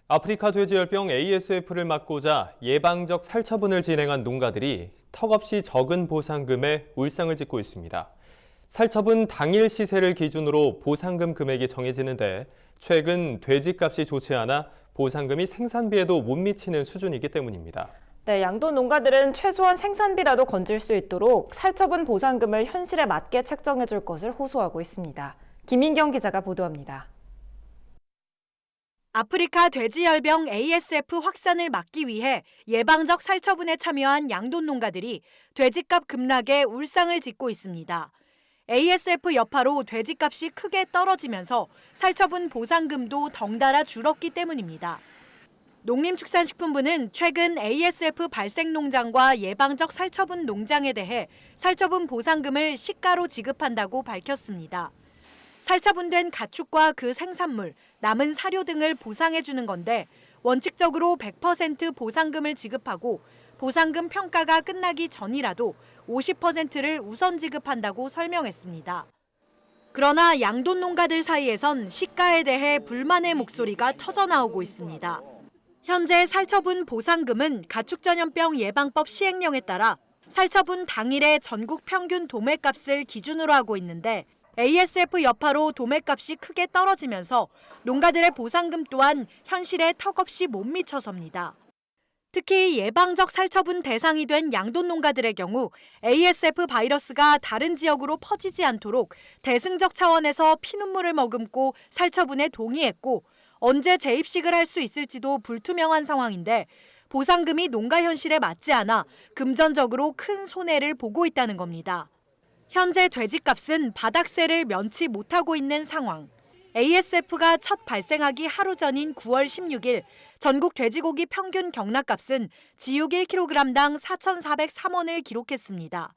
아프리카 돼지열병 ASF를 막고자 예방적 살처분을 진행한 농가들이 턱없이 적은 보상금에 울상을 짓고 있습니다. 살처분 당일 시세를 기준으로 보상금 금액이 정해지는데 최근 돼지값이 좋지 않아 보상금이 생산비에도 못 미치는 수준이기 때문입니다. 네, 양돈 농가들은 최소한 생산비라도 건질 수 있도록 살처분 보상금을 현실에 맞게 책정해 줄 것을 호소하고 있습니다. 김인경 기자가 보도합니다. 아프리카 돼지열병 ASF 확산을 막기 위해 예방적 살처분에 참여한 양돈 농가들이 돼지값 급락에 울상을 짓고 있습니다. ASF 여파로 돼지값이 크게 떨어지면서 살처분 보상금도 덩달아 줄었기 때문입니다. 농림축산식품부는 최근 ASF 발생 농장과 예방적 살처분 농장에 대해 살처분 보상금을 시가로 지급한다고 밝혔습니다. 살처분된 가축과 그 생산물, 남은 사료 등을 보상해 주는 건데 원칙적으로 100% 보상금을 지급하고 보상금 평가가 끝나기 전이라도 50%를 우선 지급한다고 설명했습니다. 그러나 양돈 농가들 사이에선 시가에 대해 불만의 목소리가 터져나오고 있습니다. 현재 살처분 보상금은 가축전염병 예방법 시행령에 따라 살처분 당일의 전국 평균 도매값을 기준으로 하고 있는데 ASF 여파로 도매값이 크게 떨어지면서 농가들의 보상금 또한 현실에 턱없이 못 미쳐섭니다. 특히 예방적 살처분 대상이 된 양돈 농가들의 경우 ASF 바이러스가 다른 지역으로 퍼지지 않도록 대승적 차원에서 피눈물을 머금고 살처분에 동의했고 언제 재입식을 할 수 있을지도 불투명한 상황인데 보상금이 농가 현실에 맞지 않아 금전적으로 큰 손해를 보고 있다는 겁니다. 현재 돼지값은 바닥세를 면치 못하고 있는 상황. ASF가 첫 발생하기 하루 전인 9월 16일 전국 돼지고기 평균 경락값은 지육 1kg당 4,403원을 기록했습니다.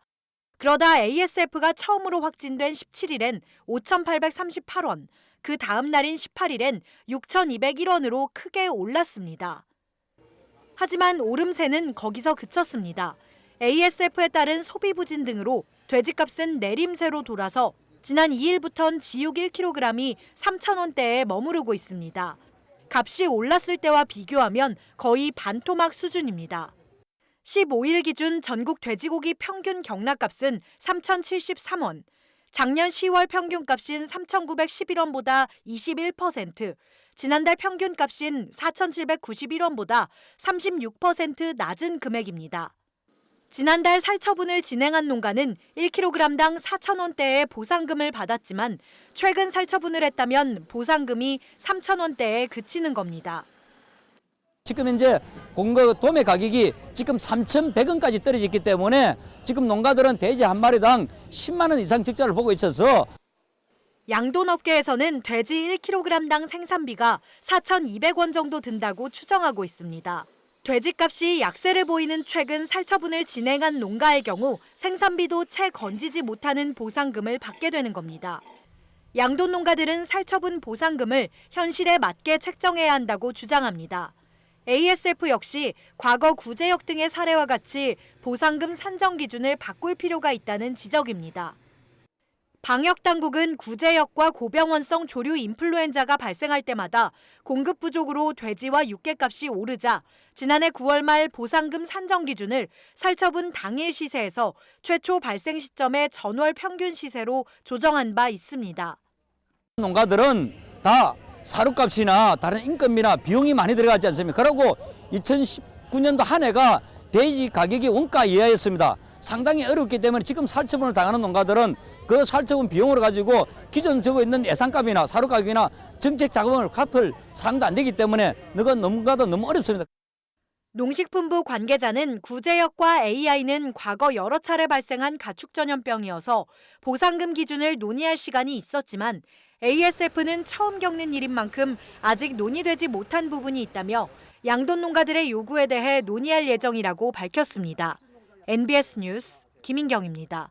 그러다 ASF가 처음으로 확진된 17일엔 5,838원, 그 다음 날인 18일엔 6,201원으로 크게 올랐습니다. 하지만 오름세는 거기서 그쳤습니다. ASF에 따른 소비 부진 등으로 돼지값은 내림세로 돌아서 지난 2일부터는 지육 1kg이 3,000원대에 머무르고 있습니다. 값이 올랐을 때와 비교하면 거의 반토막 수준입니다. 15일 기준 전국 돼지고기 평균 경락값은 3,073원, 작년 10월 평균값인 3,911원보다 21%, 지난달 평균값인 4,791원보다 36% 낮은 금액입니다. 지난달 살처분을 진행한 농가는 1kg당 4,000원대의 보상금을 받았지만 최근 살처분을 했다면 보상금이 3,000원대에 그치는 겁니다. 지금 현재 공거 도매 가격이 지금 3,100원까지 떨어졌기 때문에 지금 농가들은 돼지 한 마리당 10만 원 이상 적자를 보고 있어서 양돈업계에서는 돼지 1kg당 생산비가 4,200원 정도 든다고 추정하고 있습니다. 돼지값이 약세를 보이는 최근 살처분을 진행한 농가의 경우 생산비도 채 건지지 못하는 보상금을 받게 되는 겁니다. 양돈 농가들은 살처분 보상금을 현실에 맞게 책정해야 한다고 주장합니다. ASF 역시 과거 구제역 등의 사례와 같이 보상금 산정 기준을 바꿀 필요가 있다는 지적입니다. 방역당국은 구제역과 고병원성 조류 인플루엔자가 발생할 때마다 공급 부족으로 돼지와 육개값이 오르자 지난해 9월 말 보상금 산정 기준을 살처분 당일 시세에서 최초 발생 시점의 전월 평균 시세로 조정한 바 있습니다. 농가들은 다 사료값이나 다른 인건비나 비용이 많이 들어가지 않습니까? 그리고 2019년도 한 해가 돼지 가격이 원가 이하였습니다. 상당히 어렵기 때문에 지금 살처분을 당하는 농가들은 그 살처분 비용으로 가지고 기존 적어 있는 예상값이나 사료 가격이나 정책 자금을 갚을 상황도 안 되기 때문에 농가도 너무 어렵습니다. 농식품부 관계자는 구제역과 AI는 과거 여러 차례 발생한 가축 전염병이어서 보상금 기준을 논의할 시간이 있었지만 ASF는 처음 겪는 일인 만큼 아직 논의되지 못한 부분이 있다며 양돈 농가들의 요구에 대해 논의할 예정이라고 밝혔습니다. NBS 뉴스 김인경입니다.